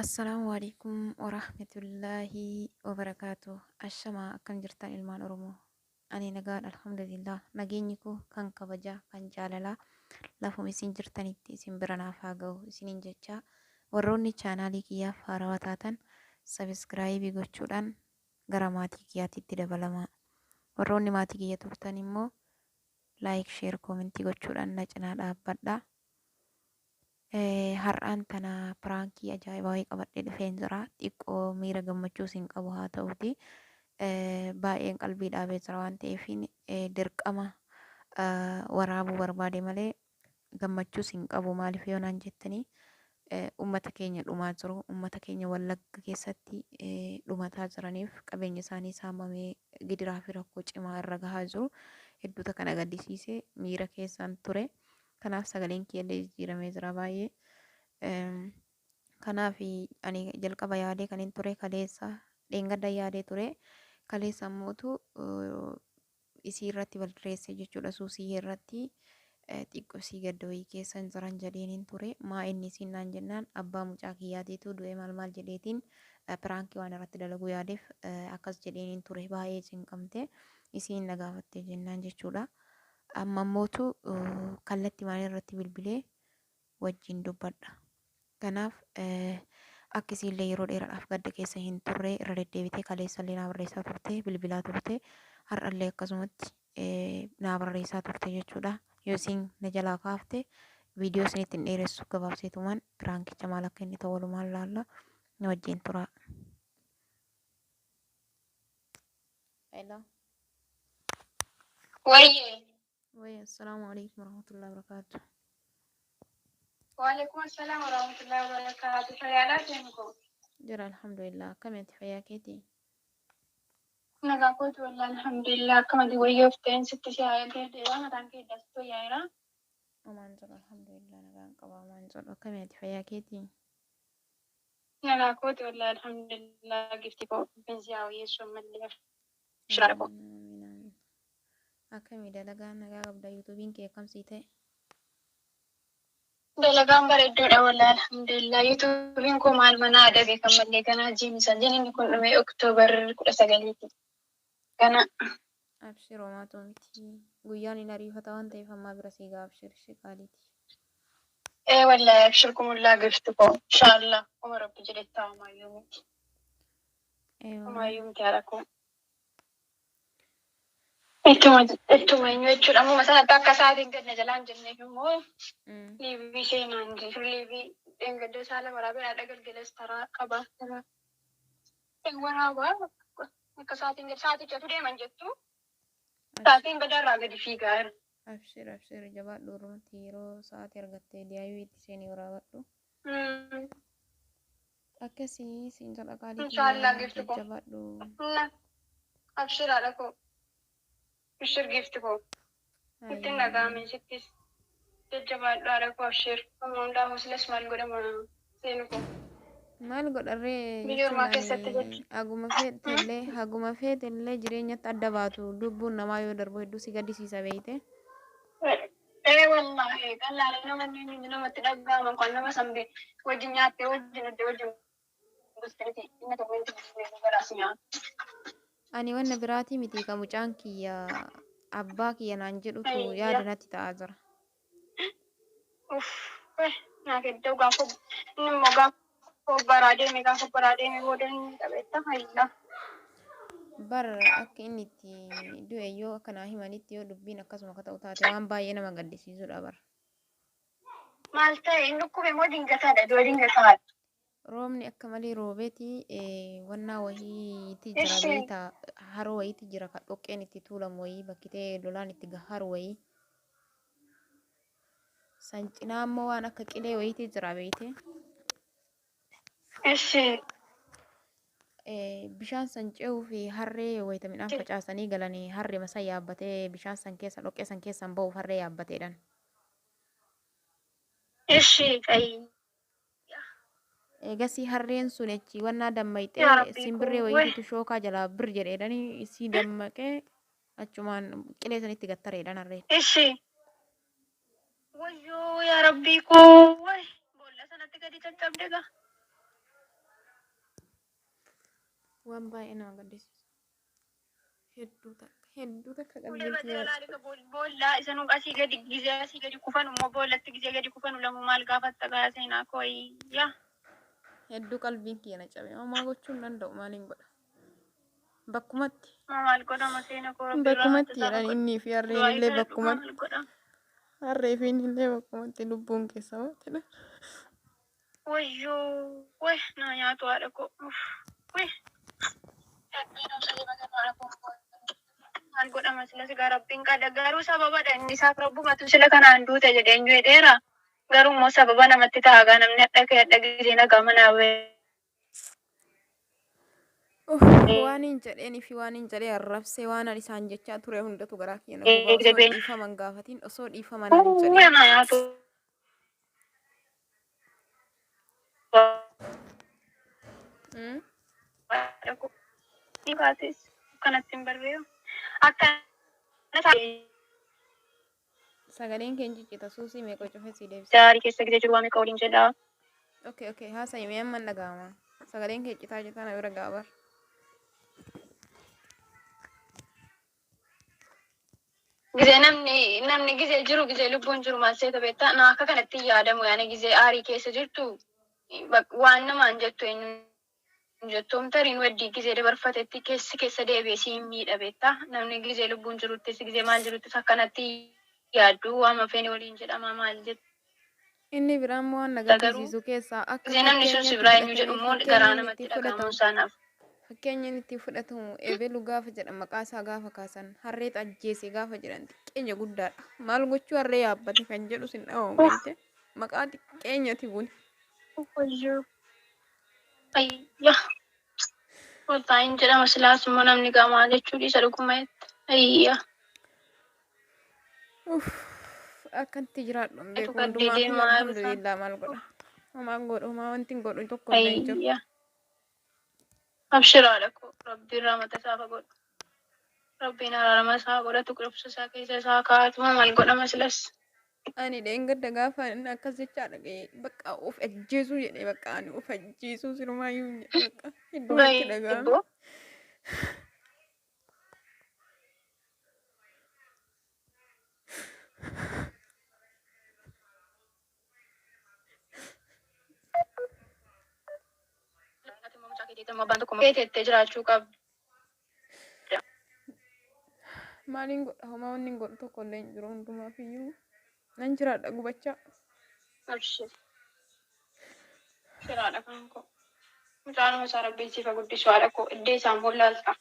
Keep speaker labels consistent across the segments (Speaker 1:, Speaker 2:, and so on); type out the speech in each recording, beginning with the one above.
Speaker 1: Assalamualaikum warahmatullahi wabarakatuh. Ashama akkam jirtan ilmaan Oromoo. Ani nagaan alhamdulillah. Nageenyi koo kan kabajaa kan jaalalaa lafuma isin jirtanitti isin bira naaf haa ga'u isiniin jecha warroonni chaanaalii kiyyaaf haarawaa taatan sabiskiraayibii gochuudhaan gara maatii kiyyaatitti dabalamaa. Warroonni maatii kiyya turtan immoo laayik sheer koomentii gochuudhaan na cinaa dhaabbadhaa. Har'aan tana piraankii ajaa'ibaa wayii qabadhee dhufeen jira. Xiqqoo miira gammachuus hin qabu haa ta'uti. Baay'een qalbii dhaabee jira waan ta'eef dirqama waraabuu barbaade malee gammachuus hin qabu. Maaliif yoo naan jettanii uummata keenya dhumaa jiru. Uummata keenya Wallagga keessatti dhumataa jiraniif qabeenya isaanii saamamee gidiraa fi rakkoo cimaa irra gahaa jiru. Hedduuta kana gaddisiisee miira keessaan ture. Kanaaf sagaleen kiyyallee jijjiiramee jira baay'ee. Kanaaf ani jalqaba yaadee kan hin ture kaleessa dheengadda yaadee ture. Kaleessa ammootu isii irratti barreesse jechuudha. Suusii irratti xiqqoo sii gadda wayii keessa jiran jedheen hin ture. Maa inni isiin naan jennaan abbaa mucaa kiyyaateetu du'e maal jedheetiin piraankii waan irratti dalaguu yaadeef akkas jedheen hin ture. Baay'ee cinqamte isiin na gaafatte jennaan jechuudha. Amma ammootu kallattii maal irratti bilbilee wajjin dubbadha. Kanaaf akkasiillee yeroo dheeraadhaaf gadda keessa hin turre irra deddeebitee kaleessallee naa barreessaa turte bilbilaa turte har'allee akkasumatti naa barreessaa turte jechuudha. Yoo isin na jalaa kaafte viidiyoo isinitti hin dheeressu gabaabseetumaan piraankicha maal akka inni ta'u walumaan laalla na wajjin tura. Assalamu alaikum warahmatullahi wabarakatuh.
Speaker 2: Waalaikum assalam warahmatullahi wabarakatuh. Fayyaadhaa deemko.
Speaker 1: Jira alhamdulillah. Akkamitti fayyaa keetii?
Speaker 2: Nagaa kootu wallah alhamdulillah. Akkamati wayyoof ta'een sitti si'aayatee deemaa mataan kee dastuu yaa'iraa.
Speaker 1: Amaan jedhu alhamdulillah nagaan qaba amaan jedhu. Akkamitti fayyaa keetii?
Speaker 2: Nagaa kootu wallah alhamdulillah. Gifti koo binsi haa wayyeessu ammallee shiraara koo.
Speaker 1: Akkamii dalagaan nagaa qabda yuutuubiin kee akkamsii ta'e?
Speaker 2: Dalagaan bareeddoodha wallah alhamdulillah. Yuutuubiin koo maal mana adabe kan mallee ganaa jiimsa. Jiniin kun dhumee Oktoobar 19 kana.
Speaker 1: Abshir homaatoo miti. Guyyaan hin ariifata waan ta'eef ammaa bira siigaa abshir shiqaaliiti.
Speaker 2: Wallah abshir kumullaa gifti koo. Inshaallah. Kuma rabbi jedhettaa homaayyuu miti. Homaayyuu miti haadha koo. Ittuma eenyu jechuudha. Amma sanatti akka isaatiin gadna jalaan jenneef immoo liibii seenaan jiru. Liibii dheengadda saala waraabee haadha galgalas taraa qabaa taraa. Waraabaa akka isaatiin gad saatichatu deeman jettu. Saatiin badarraa gadi fiigaa jiru.
Speaker 1: Abshir jabaadhu urmatti yeroo sa'aatii argattee diyaayuu itti seenii waraabadhu. Akkasii siin jala qaalii
Speaker 2: Inshaallah gifti koo.
Speaker 1: jabaadhu.
Speaker 2: Abshir haadha koo. Abshir gifti koo. Ittiin dhaga'ame sittis. Jajjabaadhu haadha koo abshir. Amma hundaa hoosles maal godhama seenu koo.
Speaker 1: Maal godharree
Speaker 2: Biyyoormaa keessatti jechuudha.
Speaker 1: haguma feetellee jireenyatti adda baatu lubbuun namaa yoo darbu hedduu si gaddisiisa beeyte.
Speaker 2: Wallahi qal'aadha namoonni namatti dhaga'aman kan nama sambe wajjin nyaattee wajjin iddoo wajjin gosteeti inni tokko inni garaasi nyaata.
Speaker 1: Ani wanna biraatii miti ka mucaan kiyya abbaa kiyya naan jedhutu yaada natti ta'aa jira.
Speaker 2: Naaf iddoo gaafa inni immoo gaafa baraa deeme booda inni qabeetta fayyada.
Speaker 1: Bar akka inni itti du'e yoo akkanaa himanitti yoo dubbiin akkasuma akka ta'u taate waan baay'ee nama gaddisiisudha bar.
Speaker 2: Maal ta'e inni dhukkube moo dingataadha iddoo dingataadha.
Speaker 1: Roobni akka malee roobeeti wannaa wayiitti jira beeyta haroo wayiitti jira ka dhoqqeen itti tuulamu wayii bakkitee lolaan itti gaharu wayii. San cinaa ammoo waan akka qilee wayiitti jira beeyte. Bishaan san ce'uu fi harree wayita midhaan facaasanii galanii harree masaa yaabbatee bishaan san keessa dhoqqee san keessan ba'uuf harree yaabbateedhaan. Egasii harreen sun jechi wannaa dammayxee simbirree wayiitu shookaa jalaa bir jedheedhanii isii dammaqee achumaan qilee sanitti gattareedhaan harreen.
Speaker 2: Wayyoo yaa rabbii koo. Boolla sanatti gadi caccabde gaa.
Speaker 1: waan baay'ee nama gaddisiisa. Hedduu takka
Speaker 2: Ulee
Speaker 1: qalbii
Speaker 2: badee
Speaker 1: kiyyaa.
Speaker 2: laali boolla isanuu asii gadi gizee asii gadi kufanu immoo boollatti gizee gadi kufanu lamu maal gaafatta gaa seenaa kooyyaa.
Speaker 1: Hedduu qalbiin kiyya na cabe. Homaa gochuu hin danda'u maaliin godha. Bakkumatti.
Speaker 2: Maal godhama seena koo rabbi irraa
Speaker 1: Bakkumatti
Speaker 2: tasaa
Speaker 1: jedhan
Speaker 2: godhu.
Speaker 1: innii fi harreen
Speaker 2: Du'aa
Speaker 1: illee
Speaker 2: ifadhu
Speaker 1: bakkumatti.
Speaker 2: maal godhama.
Speaker 1: Harree fi inni illee bakkumatti lubbuun keessa mootina.
Speaker 2: Wayyoo weh na nyaatu haadha koo. Weh. Maal godhama sila sigaa rabbiin qada garuu sababadha inni isaaf rabbumatu sila kanaan duute jedheenyu hedheera. Garuu immoo sababa namatti taagaa namni hadha gisee nagaa manaa
Speaker 1: Waan hin jedheenii fi waan hin jedhee arrabsee waan ani isaan jechaa ture hundatu garaa kiyya na gubaa osoo dhiifaman gaafatiin osoo dhiifaman hin jedheen.
Speaker 2: na nyaatu. Dhibaatis kanatti hin barreeyu.
Speaker 1: Sagaleen keenya ciccita suusii meeqa cufe si deebisa.
Speaker 2: Daarii keessa gisee jiru waan meeqa waliin jedhaa.
Speaker 1: Okay haasa'i mee amma dhaga'ama. Sagaleen kee citaa citaa na bira gaabar.
Speaker 2: Gisee namni gisee jiru gisee lubbuun jiru maal seeta beektaa na akka kanatti yaadamu yaani gisee aarii keessa jirtu waan namaan jettu eenyu jettuun tariin waddii gisee dabarfatetti keessa deebi'ee siin miidha beektaa namni gisee lubbuun jiruttis gisee maal jiruttis akkanatti yaaddu waama feene waliin jedhama maal jettu.
Speaker 1: Inni biraan immoo waan nagarsiisu keessaa akka
Speaker 2: gisee namni sun si biraa eenyu jedhu immoo garaa namatti dhagahamu saanaaf.
Speaker 1: Fakkeenyaan itti fudhatamu eebelu gaafa jedhan maqaa isaa gaafa kaasan harree ajjeese gaafa jedhan xiqqeenya guddaadha. Maal gochuu harree yaabbate kan jedhu sin dhawamu jechuudha. Maqaa xiqqeenyati kun.
Speaker 2: Ayya. Waltaa'iin jedhama silaas immoo namni gaamaa jechuudha isa dhugumaatti. Ayya.
Speaker 1: Akkantti jiraadhu hin beeku hundumaa fi alhamdulillah maal godha. Homaan godhu homaa wanti hin godhu tokko illee hin jiru.
Speaker 2: Abshiraadha koo rabbiin rahmata isaa godhu. Rabbiin araarama isaa godhatu qurubsa isaa keessa isaa kaa'atu maal godhama silas.
Speaker 1: Ani dheengadda gaafa inni akkas jechaa dhaga'ee bakka of ajjeesuu jedhee bakka ani of ajjeesuu sirmaayyuu jedhe bakka iddumatti dhaga'ame.
Speaker 2: Jiraachuu qabdu.
Speaker 1: Maaliin godha homaa wanni hin godhu tokko illee hin jiru hundumaaf iyyuu nan jiraadha gubachaa.
Speaker 2: Shiraadha kan koo. Mucaan isaa rabbiin siifa guddisuu haadha koo iddee isaa immoo laalta.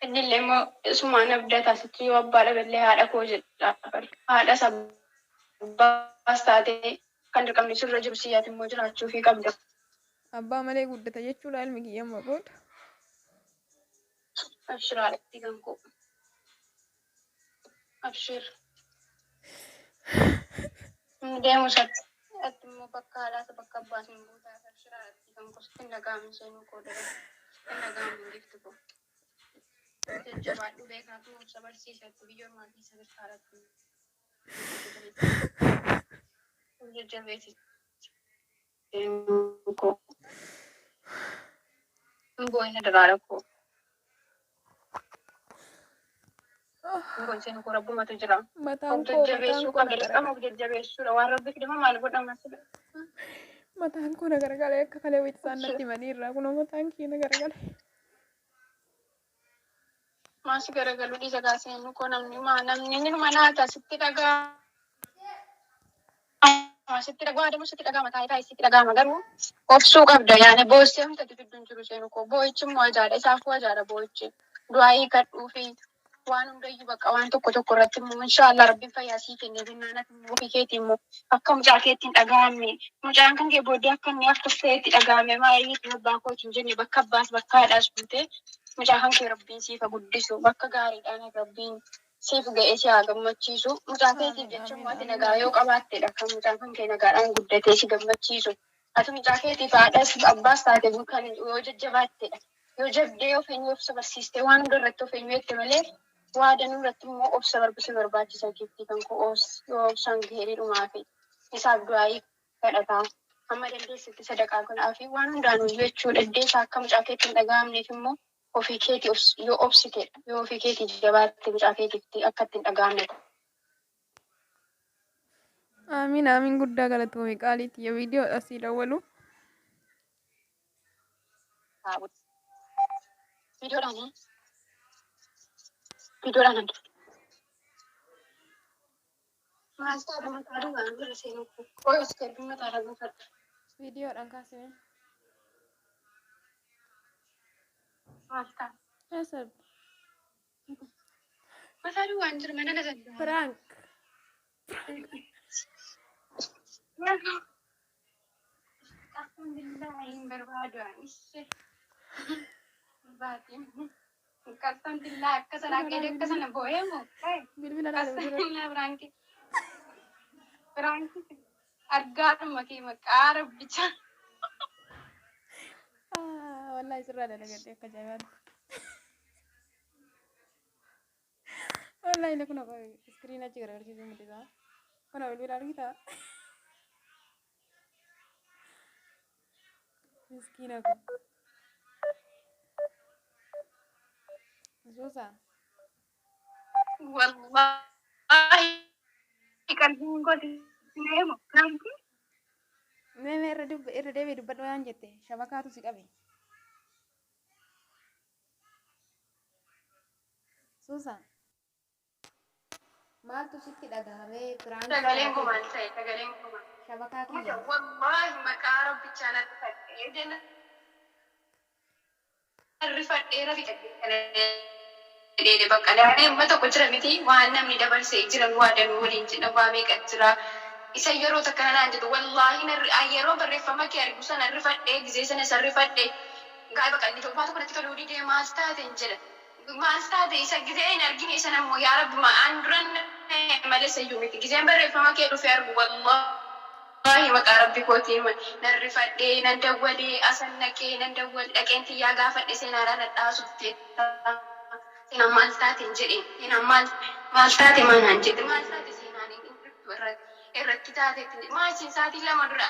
Speaker 2: Inni illee immoo isumaan abdataa sitti yoo abbaa dhaballee haadha koo jedha. Haadha isaa baas taatee kan dirqamni sirra jiru siyyaati immoo jiraachuu fi qabda.
Speaker 1: Abbaa malee guddata jechuudha ilmi kiyya amma booda.
Speaker 2: Abshiraadha kan koo. Abshir. Deemu satti. Ati immoo bakka haadhaasa bakka abbaas hin buutaa. Abshiraadha kan koo sitti nagaamu seenuu koo dara. Sitti nagaamu gifti koo. Jajjabaadhu beekaatu obsa barsiisatti biyyoon maatii sadarkaadhaatti. Jajjabeessi. Koo. Boina daraara koo. Gorseen koo rabbumatu jira.
Speaker 1: Mataan koo
Speaker 2: Jajjabeessuu qabda. Dirqama of jajjabeessuudha. Waan rabbi fidama maal godhama sila.
Speaker 1: mataan koo na garagalee akka kalee wayisaan natti himanii irraa kunoo mataan kee na garagalee.
Speaker 2: Maas garagalu dhiisa kaasee koo namni mana sitti dhagaa. Sitti dhagaa adeemu sitti dhagaa mataa isaa sitti dhagaa garuu obsuu qabda yaani boossee humtatti fidduun jiru seenu koo boo'ichi immoo ajaadha isaafuu ajaadha boo'ichi du'aa hiikadhuu fi waan hundayyuu bakka waan tokko irratti immoo inshaallah rabbiin fayyaa sii kennee binnaanatti immoo ofii keetii immoo akka mucaa keetti hin dhaga'amne mucaan kan kee booddee akka inni aftuffee itti dhaga'ame maayii abbaa kootiin jenne bakka abbaas bakka haadhaas buutee mucaa kan kee rabbiin siifa guddisu bakka gaariidhaan rabbiin siif ga'ee si haa gammachiisu. Mucaa keetiif jechuun ati nagaa yoo qabaattedha kan mucaan kan kee nagaadhaan guddatee si gammachiisu. Ati mucaa keetiif haadhas abbaas taate kan yoo jajjabaattedha. Yoo jabdee of eenyu obsa barsiistee waan hunda irratti of eenyu jette malee waa danuu irratti immoo obsa barbaachisa keetti kan koo yoo obsaan gahee dhumaa fi isaaf du'aayii kadhataa. Amma dandeessitti sadaqaa kunaa fi waan hundaanuu jechuudha. Iddeessaa akka mucaa keetti hin dhaga'amneef immoo ofii keetii yoo obsitedha. Yoo ofii keetii jabaatte mucaa keetiitti akka ittiin dhaga'amne ta'a.
Speaker 1: Amiin amiin guddaa galatoomii qaaliitti yoo viidiyoo asii dawwalu.
Speaker 2: Viidiyoodhaan maal ta'a mataa dhugaa jira seenuu koos kennu mataa dhagaa fadha.
Speaker 1: Viidiyoodhaan kaasee.
Speaker 2: Maal ta'a?
Speaker 1: Asab.
Speaker 2: Mataa dhugaa jira mana na saddaa.
Speaker 1: Prank.
Speaker 2: Alhamdulillah hin barbaadu anis. Baatiin. Alhamdulillah akka sana boo'ee moo?
Speaker 1: Bilbila laalee
Speaker 2: Alhamdulillah biraanki. Biraanki argaadhuma kee maqaa rabbicha.
Speaker 1: Wallahi sirraa dalagadhee akka jaabaatu. Wallahi inni kun iskiriin achi gargaarsiisuu mul'isa. Kuna bilbila argitaa? Miskiina kun. Suusa.
Speaker 2: Wallahi qalbiin gooti neemo namti.
Speaker 1: Mee irra deebi'ee dubbadhu waan jette shabakaatu si qabe. Suusa. Maaltu sitti dhagahamee biraan
Speaker 2: Sagaleen koo maal ta'e sagaleen koo maal?
Speaker 1: shabakaa kiyya.
Speaker 2: Wallahi maqaa rabbichaa natti fadhee jala. Rifadhee rafidhee bakka daanee amma tokko jira miti waan namni dabarsee jiran waa danuu waliin jedha waa meeqa jira. Isa yeroo takka naan jedhu wallahi yeroo barreeffama kee argu sana rifadhee gizee sana isa rifadhee gaafa qalli tokko tokko natti toluu didee maal taateen jedha. Maal taate isa gizee hin argine isa nammoo yaa rabbi ma'aan duran malee sayyuu miti gizeen barreeffama kee dhufee argu wallahi maqaa rabbi kootiin nan rifadhee nan dawwalee asan naqee nan dawwal dhaqeen xiyyaa gaafadhe seenaadhaan dhadhaasuuftee seenaan maal taateen jedheen seenaan maal taate maanaan jedhe maal taate seenaan irratti taateetti maasiin saatii lama dura.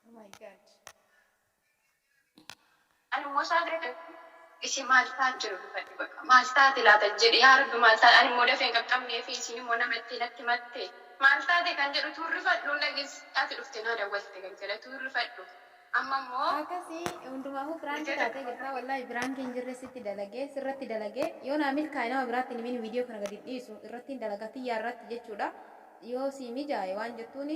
Speaker 1: Oh my god.
Speaker 2: Ani immoo saatii ishee maal taate jiru dhufadhe bakka maal taate laata jedhe yaa rabbi maal taate ani immoo dafee hin qaqqabnee fi isin immoo namatti natti mattee maal taate kan jedhu tuurri fadhu dhageessaati dhufte naa dawwalte kan jedhe tuurri fadhu amma immoo
Speaker 1: Akkasii hundumaafuu biraanki taatee jirta wallahi biraanki hin jirre sitti dalagee sirratti dalagee yoo naa milkaa'e nama biraatti nimin viidiyoo kana gadi dhiisu irratti hin dalagaa xiyyaa irratti jechuudha. Yoo si mijaa'e waan jettuun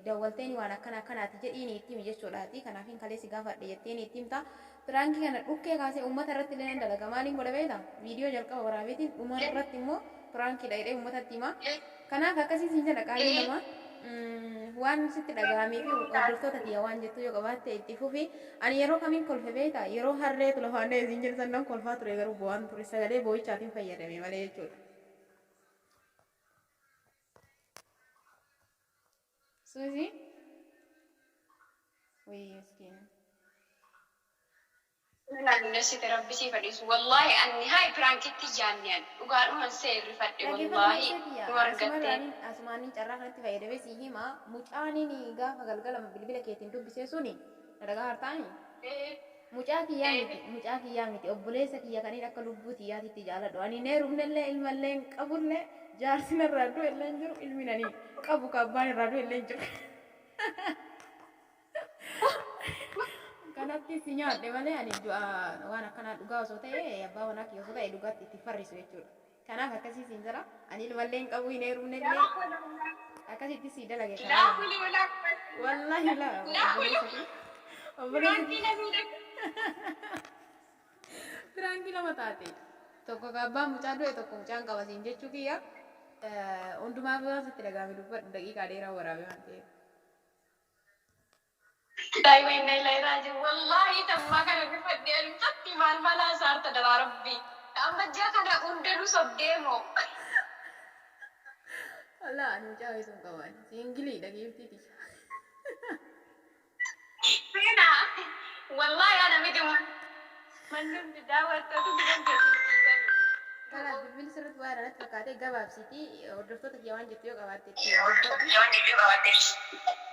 Speaker 1: dawwalteen waan akkanaati jedhiin itti himi jechuudhaati. Kanaaf hin kaleessi gaafadhe jetteen itti himta. Biraanki kana dhukkee kaasee uummata irratti illee nan dalaga. Maaliin godha beekta? Viidiyoo jalqaba waraabeetiin uummata irratti immoo biraanki dha'ee uummatatti hima. Kanaaf akkasii siin jedha qaaliin namaa. Waan sitti dhagahamee fi hordoftoota tiyya waan jettu yoo qabaatte itti fufi. Ani yeroo kamiin kolfe beekta? Yeroo harreetu lafaan isiin jedhu sannan kolfaa ture garuu bu'aan ture sagalee boo'ichaatiin fayyadame malee jechuudha. Susi? Wayii miskiina.
Speaker 2: naannessite rabbisii fadhiisu wallahi anni haa piraankitti jaanneen dhugaadhuman seerri fadhe wallahi nu argattee.
Speaker 1: Asumaaniin carraa kanatti fayyadamee si hima mucaaniin gaafa galgala bilbila keetiin dubbisee suni dhagaa hartaani. Mucaa kiyyaa miti obboleessa kiyya kaniin akka lubbuu tiyyaatitti jaaladhu. Ani neerumnellee ilmallee hin qabullee jaarsin irraa du'e illee hin jiru ilmi nanii qabu kabbaan irraa du'e illee hin jiru. Kanatti si nyaadhe malee ani waan akkanaa dhugaa osoo ta'e abbaa manaa kiyya osoo ta'e dhugaatti itti farrisu jechuudha. Kanaaf akkasii siin jira ani ilmallee hin qabu hin heerumnellee akkasitti si dalage karaa. Wallahi laa obboleessa Biraanki lama taate tokko abbaan mucaa du'e tokko mucaan qaba siin jechuu kiyya hundumaaf sitti dhagaame dubbadhu daqiiqaa dheeraa waraabee waan ta'eef.
Speaker 2: Daa'imman illee raajii wallahi tammaa kana rifadhee alumatti maal malaa saarta dhala rabbii amma ji'a kana hundanuu sobdeemoo.
Speaker 1: Walaa ani mucaa weessuun qaban siingilii dhageeftiiti.
Speaker 2: Seenaa wallahi ana miti Mandum daawwattoota biran keessatti.
Speaker 1: Kanaaf bilbilli sirriitti waa irratti fakkaatee gabaabsitii hordoftoota kiyya waan jettu yoo qabaatte.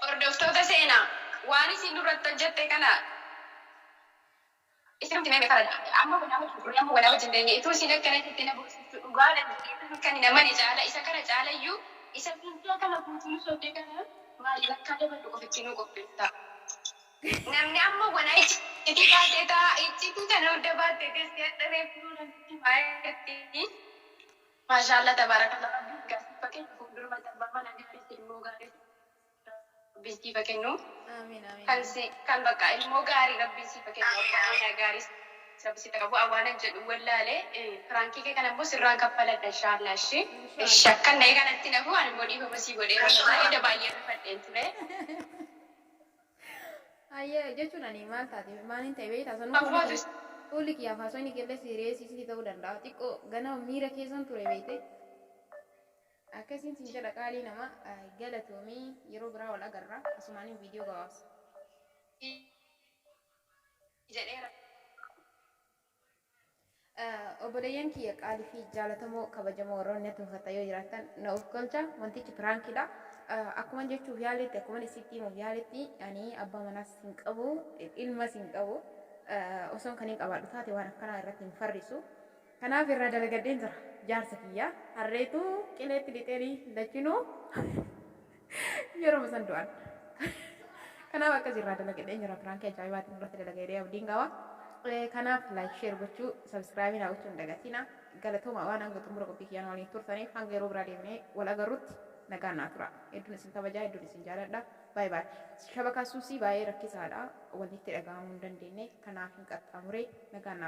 Speaker 2: Hordoftoota seenaa waan isin duratti hojjette kana Isinitti mee fara amma wala wajjin deemee ituu isin akkanatti na buusistu dhugaadhaan kan namani caala isa kana caalayyuu isa fiigaa kana guutuu soddee kana maaliif akka dabaluu qofitti nu qopheessa. Namni amma wana itti baatee taa itti kana hunda baatee teessee hadha reeffuu dandeetti baay'eetti. Maashaallah tabarakallah rabbiin gaasii fakkeenya fuuldura maxxanfaa mana gaarii ilmoo gaarii bisti fakkenyu.
Speaker 1: Amin amin.
Speaker 2: Kan bakka ilmoo gaarii rabbiin si fakkenyu mana gaarii sabsi taqabu awwaalan jedhu wallaalee firaankii kee kana immoo sirraan kaffaladha inshaallah ishee. Shakkan na'ee kanatti nafu ani immoo dhiifama sii godhee baay'ee baay'ee rifadheen ture.
Speaker 1: Ayyee jechuun ani maal taate maaliin ta'e beektaa sanuu fuulli kiyyaa faasonni keellee sireessisii ta'uu danda'a xiqqoo ganama miira keessan ture beekte. Akkasiin siin jedha qaalii nama galatoomii yeroo biraa wal agarra asumaan viidiyoo gabaabsa.
Speaker 2: Jedheera.
Speaker 1: Obboleeyyan kiyya qaalii fi jaalatamoo kabajamoo warroonni natti uffata yoo jiraatan na of golcha wantichi piraankiidha. Akkuma jechuuf yaaletti akkuma isitti himuuf yaaletti ani abbaa manaas hin qabu ilmas hin qabu osoon kan hin qabaadhu taate waan akkanaa irratti hin farrisu. Kanaaf irraa dalagadheen jira jaarsa kiyya harreetu qileetti lixeerii lachinuu yeroo san du'an. Kanaaf akkas irraa dalagadheen jira piraankii ajaa'ibaatiin irratti dalagadhee abdiin qaba. Kanaaf like share gochuu subscribe na gochuun dagatina galatooma waan hanga xumura qophii kiyyaan waliin turtaniif hanga yeroo biraa deemnee wal agarrutti nagaan naa tura. Hedduun isin kabajaa hedduun isin jaaladha. Bye bye. Shabakaa suusii baay'ee rakkisaadha walitti dhaga'amuu hin dandeenye kanaaf hin qaxxaamuree nagaan naa tura.